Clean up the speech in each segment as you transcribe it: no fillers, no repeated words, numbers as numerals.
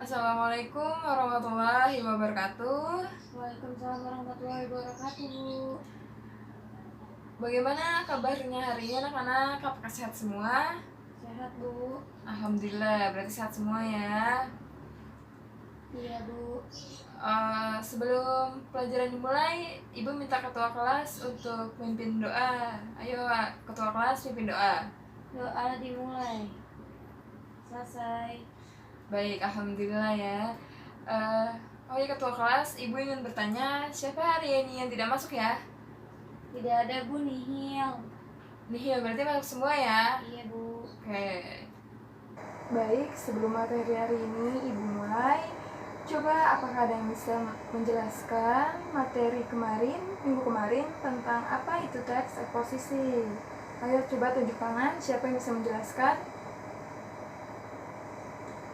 Assalamualaikum warahmatullahi wabarakatuh. Waalaikumsalam warahmatullahi wabarakatuh, Bu. Bagaimana kabarnya hari ini anak-anak? Apakah sehat semua? Sehat, Bu. Alhamdulillah, berarti sehat semua ya. Iya, Bu. Sebelum pelajaran dimulai, Ibu minta ketua kelas untuk memimpin doa. Ayo, ketua kelas pimpin doa. Doa dimulai. Selesai. Baik, Alhamdulillah ya. Oh ya, ketua kelas, Ibu ingin bertanya, siapa hari ini yang tidak masuk ya? Tidak ada, Bu, nihil. Nihil, berarti masuk semua ya? Iya, Bu. Oke. Baik, sebelum materi hari ini Ibu mulai, coba apakah ada yang bisa menjelaskan materi minggu kemarin tentang apa itu teks eksposisi? Ayo coba tunjuk tangan, siapa yang bisa menjelaskan?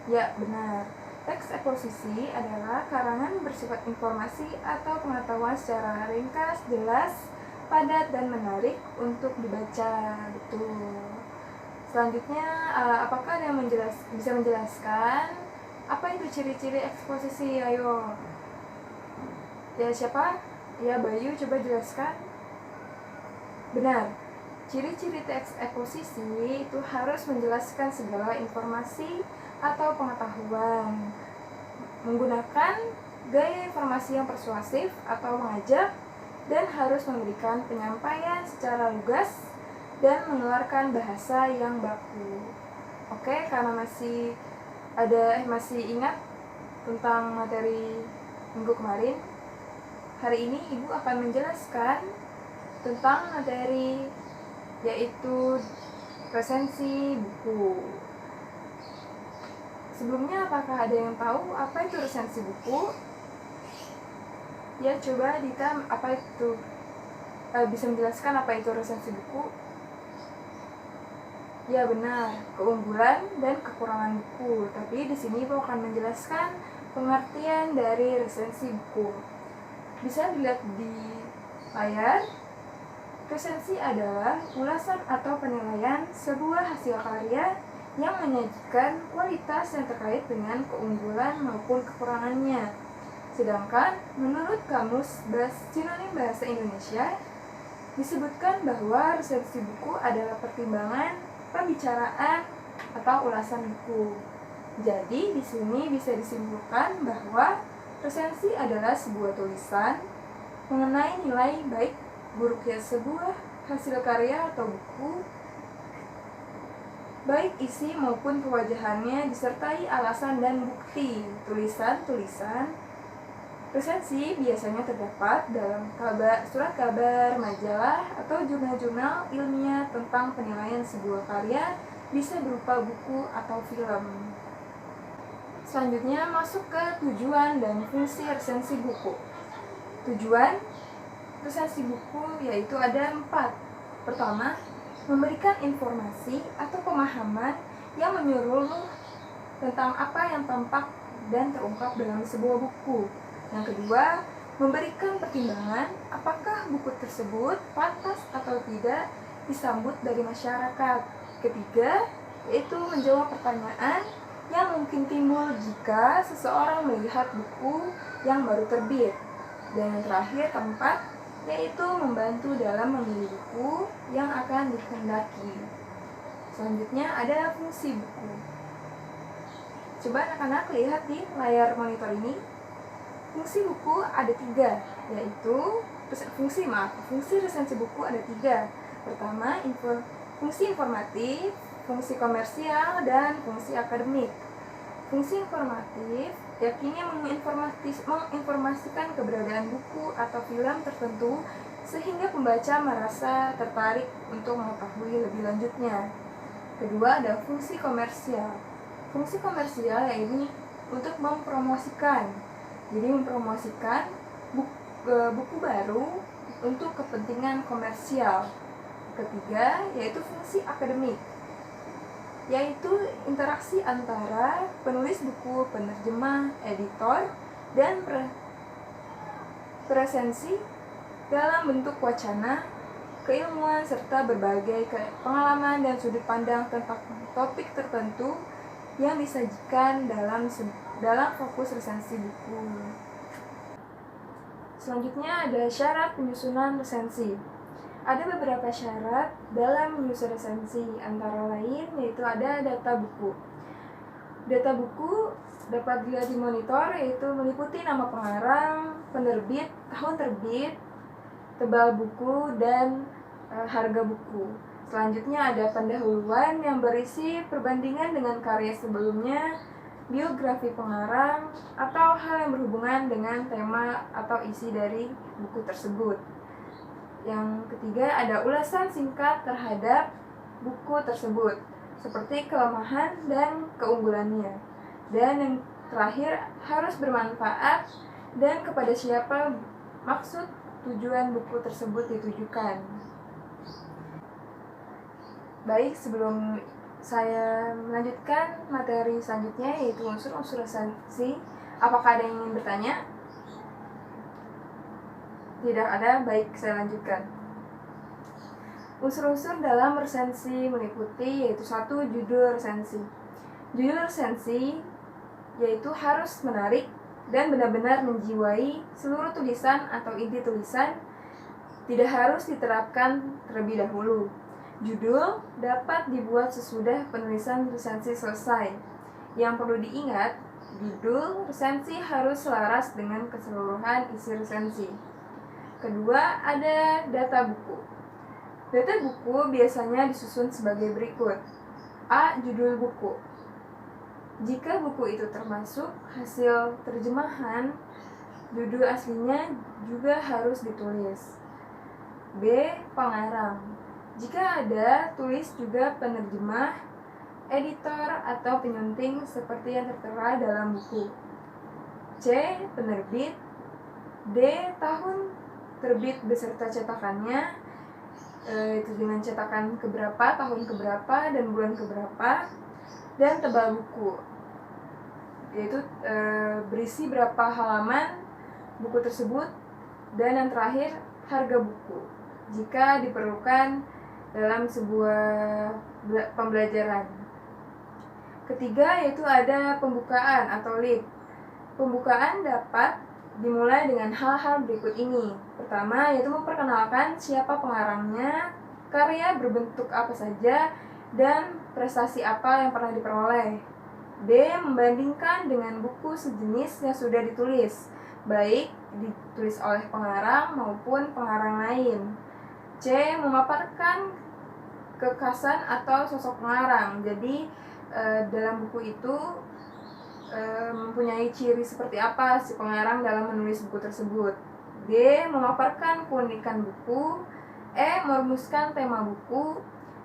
Ya, benar. Teks eksposisi adalah karangan bersifat informasi atau pengetahuan secara ringkas, jelas, padat, dan menarik untuk dibaca. Betul. Selanjutnya, apakah ada yang bisa menjelaskan apa itu ciri-ciri eksposisi? Ayo. Ya, siapa? Ya, Bayu, coba jelaskan. Benar. Ciri-ciri teks eksposisi itu harus menjelaskan segala informasi atau pengetahuan menggunakan gaya informasi yang persuasif atau mengajak dan harus memberikan penyampaian secara lugas dan mengeluarkan bahasa yang baku. Oke, karena masih ingat tentang materi minggu kemarin, hari ini Ibu akan menjelaskan tentang materi yaitu resensi buku. Sebelumnya, apakah ada yang tahu apa itu resensi buku? Ya, coba Dita, apa itu? Bisa menjelaskan apa itu resensi buku? Ya, benar, keunggulan dan kekurangan buku. Tapi di sini Ibu akan menjelaskan pengertian dari resensi buku. Bisa dilihat di layar. Resensi adalah ulasan atau penilaian sebuah hasil karya yang menyajikan kualitas yang terkait dengan keunggulan maupun kekurangannya. Sedangkan menurut Kamus Sinonim Bahasa Indonesia, disebutkan bahwa resensi buku adalah pertimbangan pembicaraan atau ulasan buku. Jadi di sini bisa disimpulkan bahwa resensi adalah sebuah tulisan mengenai nilai baik buruknya sebuah hasil karya atau buku, baik isi maupun kewajahannya disertai alasan dan bukti. Tulisan-tulisan resensi biasanya terdapat dalam surat kabar, majalah, atau jurnal-jurnal ilmiah tentang penilaian sebuah karya, bisa berupa buku atau film. Selanjutnya masuk ke tujuan dan fungsi resensi buku. Tujuan resensi buku yaitu ada 4. Pertama, memberikan informasi atau pemahaman yang menyeluruh tentang apa yang tampak dan terungkap dalam sebuah buku. Yang kedua, memberikan pertimbangan apakah buku tersebut pantas atau tidak disambut dari masyarakat. Ketiga, yaitu menjawab pertanyaan yang mungkin timbul jika seseorang melihat buku yang baru terbit. Dan yang terakhir, keempat, yaitu membantu dalam memilih buku yang akan dikehendaki. Selanjutnya ada fungsi buku. Coba anak-anak lihat di layar monitor ini. Fungsi buku ada 3, yaitu fungsi resensi buku ada 3. Pertama, fungsi informatif, fungsi komersial, dan fungsi akademik. Fungsi informatif yakni menginformasikan keberadaan buku atau film tertentu sehingga pembaca merasa tertarik untuk mengetahui lebih lanjutnya. Kedua, ada fungsi komersial. Fungsi komersial yaitu untuk mempromosikan. Jadi mempromosikan buku baru untuk kepentingan komersial. Ketiga, yaitu fungsi akademik, yaitu interaksi antara penulis buku, penerjemah, editor, dan presensi dalam bentuk wacana, keilmuan, serta berbagai pengalaman dan sudut pandang tentang topik tertentu yang disajikan dalam fokus resensi buku. Selanjutnya ada syarat penyusunan resensi. Ada beberapa syarat dalam menyusun resensi, antara lain yaitu ada data buku. Data buku dapat dilihat di monitor, yaitu meliputi nama pengarang, penerbit, tahun terbit, tebal buku, dan harga buku. Selanjutnya ada pendahuluan yang berisi perbandingan dengan karya sebelumnya, biografi pengarang, atau hal yang berhubungan dengan tema atau isi dari buku tersebut. Yang ketiga ada ulasan singkat terhadap buku tersebut, seperti kelemahan dan keunggulannya. Dan yang terakhir harus bermanfaat dan kepada siapa maksud tujuan buku tersebut ditujukan. Baik, sebelum saya melanjutkan materi selanjutnya, yaitu unsur-unsur resensi, apakah ada yang ingin bertanya? Tidak ada, baik, saya lanjutkan. Unsur-unsur dalam resensi meliputi yaitu 1. Judul resensi. Judul resensi yaitu harus menarik dan benar-benar menjiwai seluruh tulisan atau inti tulisan, tidak harus diterapkan terlebih dahulu. Judul dapat dibuat sesudah penulisan resensi selesai. Yang perlu diingat, judul resensi harus selaras dengan keseluruhan isi resensi. Kedua, ada data buku. Data buku biasanya disusun sebagai berikut. A. Judul buku. Jika buku itu termasuk hasil terjemahan, judul aslinya juga harus ditulis. B. Pengarang. Jika ada, tulis juga penerjemah, editor, atau penyunting seperti yang tertera dalam buku. C. Penerbit. D. Tahun terbit beserta cetakannya, itu dengan cetakan keberapa, tahun keberapa, dan bulan keberapa. Dan tebal buku, yaitu berisi berapa halaman buku tersebut. Dan yang terakhir, harga buku, jika diperlukan dalam sebuah pembelajaran. Ketiga, yaitu ada pembukaan atau lead. Pembukaan dapat dimulai dengan hal-hal berikut ini. Pertama, yaitu memperkenalkan siapa pengarangnya, karya berbentuk apa saja, dan prestasi apa yang pernah diperoleh. B. Membandingkan dengan buku sejenis yang sudah ditulis, baik ditulis oleh pengarang maupun pengarang lain. C. Memaparkan kekhasan atau sosok pengarang. Jadi dalam buku itu mempunyai ciri seperti apa si pengarang dalam menulis buku tersebut. D. Memaparkan keunikan buku. E. Merumuskan tema buku.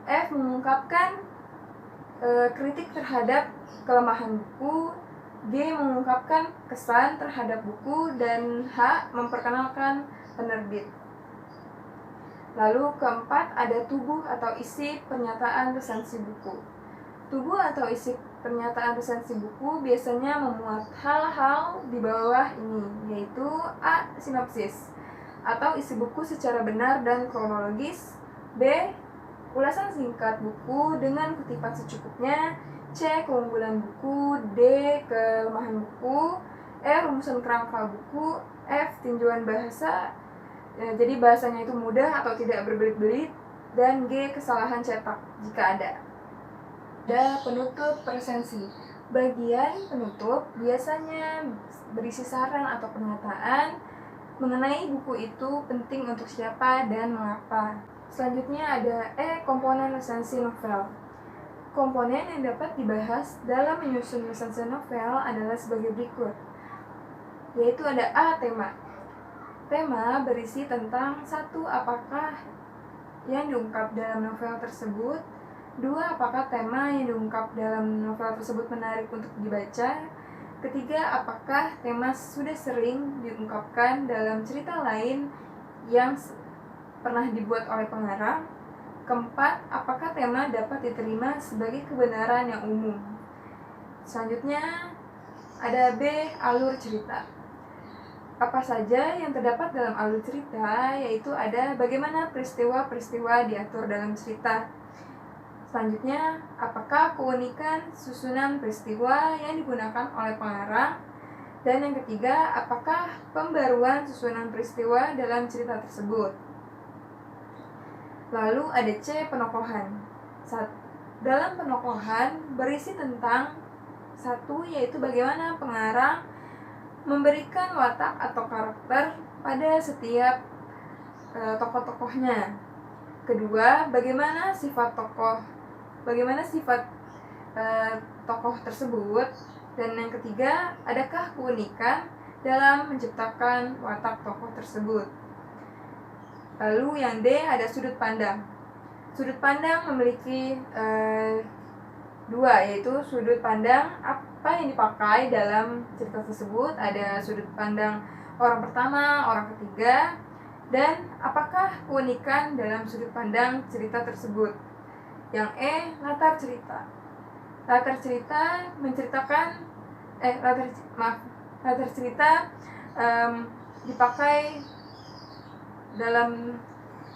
F. Mengungkapkan kritik terhadap kelemahan buku. G. Mengungkapkan kesan terhadap buku. Dan H. Memperkenalkan penerbit. Lalu keempat, ada tubuh atau isi pernyataan resensi buku. Tubuh atau isi pernyataan resensi buku biasanya memuat hal-hal di bawah ini, yaitu A. Sinopsis atau isi buku secara benar dan kronologis. B. Ulasan singkat buku dengan kutipan secukupnya. C. Keunggulan buku. D. Kelemahan buku. E. Rumusan kerangka buku. F. Tinjauan bahasa, jadi bahasanya itu mudah atau tidak berbelit-belit. Dan G. Kesalahan cetak jika ada. Ada penutup resensi. Bagian penutup biasanya berisi saran atau pernyataan mengenai buku itu penting untuk siapa dan mengapa. Selanjutnya ada komponen resensi novel. Komponen yang dapat dibahas dalam menyusun resensi novel adalah sebagai berikut, yaitu ada A. Tema. Tema berisi tentang 1. Apakah yang diungkap dalam novel tersebut. 2. Apakah tema yang diungkap dalam novel tersebut menarik untuk dibaca. Ketiga, apakah tema sudah sering diungkapkan dalam cerita lain yang pernah dibuat oleh pengarang. Keempat, apakah tema dapat diterima sebagai kebenaran yang umum. Selanjutnya ada B. Alur cerita. Apa saja yang terdapat dalam alur cerita, yaitu ada bagaimana peristiwa-peristiwa diatur dalam cerita. Selanjutnya, apakah keunikan susunan peristiwa yang digunakan oleh pengarang? Dan yang ketiga, apakah pembaruan susunan peristiwa dalam cerita tersebut? Lalu ada C, penokohan. Dalam penokohan berisi tentang satu, yaitu bagaimana pengarang memberikan watak atau karakter pada setiap tokoh-tokohnya. Kedua, bagaimana sifat tokoh tersebut. Dan yang ketiga, adakah keunikan dalam menciptakan watak tokoh tersebut. Lalu yang D, ada sudut pandang. Sudut pandang memiliki dua, yaitu sudut pandang apa yang dipakai dalam cerita tersebut. Ada sudut pandang orang pertama, orang ketiga, dan apakah keunikan dalam sudut pandang cerita tersebut. Yang E, latar cerita. Latar cerita dipakai dalam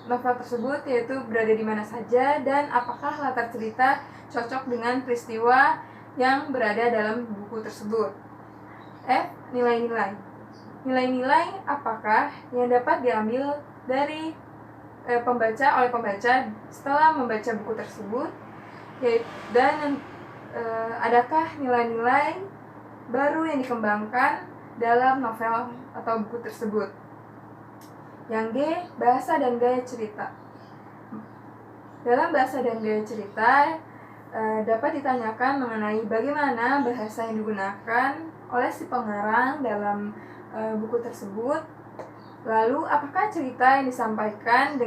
novel tersebut, yaitu berada di mana saja, dan apakah latar cerita cocok dengan peristiwa yang berada dalam buku tersebut. F, nilai-nilai. Nilai-nilai apakah yang dapat diambil dari oleh pembaca setelah membaca buku tersebut, dan adakah nilai-nilai baru yang dikembangkan dalam novel atau buku tersebut. Yang G, bahasa dan gaya cerita. Dalam bahasa dan gaya cerita dapat ditanyakan mengenai bagaimana bahasa yang digunakan oleh si pengarang dalam buku tersebut. Lalu apakah cerita yang disampaikan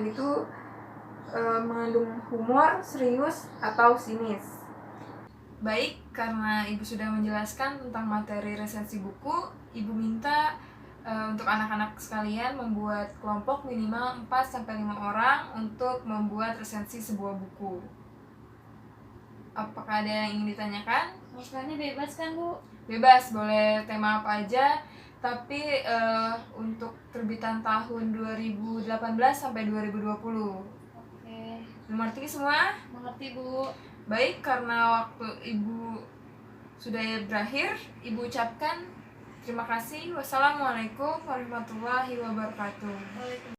itu mengandung humor, serius, atau sinis. Baik, karena Ibu sudah menjelaskan tentang materi resensi buku, Ibu minta untuk anak-anak sekalian membuat kelompok minimal 4-5 orang untuk membuat resensi sebuah buku. Apakah ada yang ingin ditanyakan? Masukannya bebas kan, Bu? Bebas, boleh tema apa aja, tapi untuk terbitan tahun 2018 sampai 2020. Oke. Mengerti semua? Mengerti, Bu. Baik, karena waktu Ibu sudah berakhir, Ibu ucapkan terima kasih. Wassalamualaikum warahmatullahi wabarakatuh. Waalaikumsalam.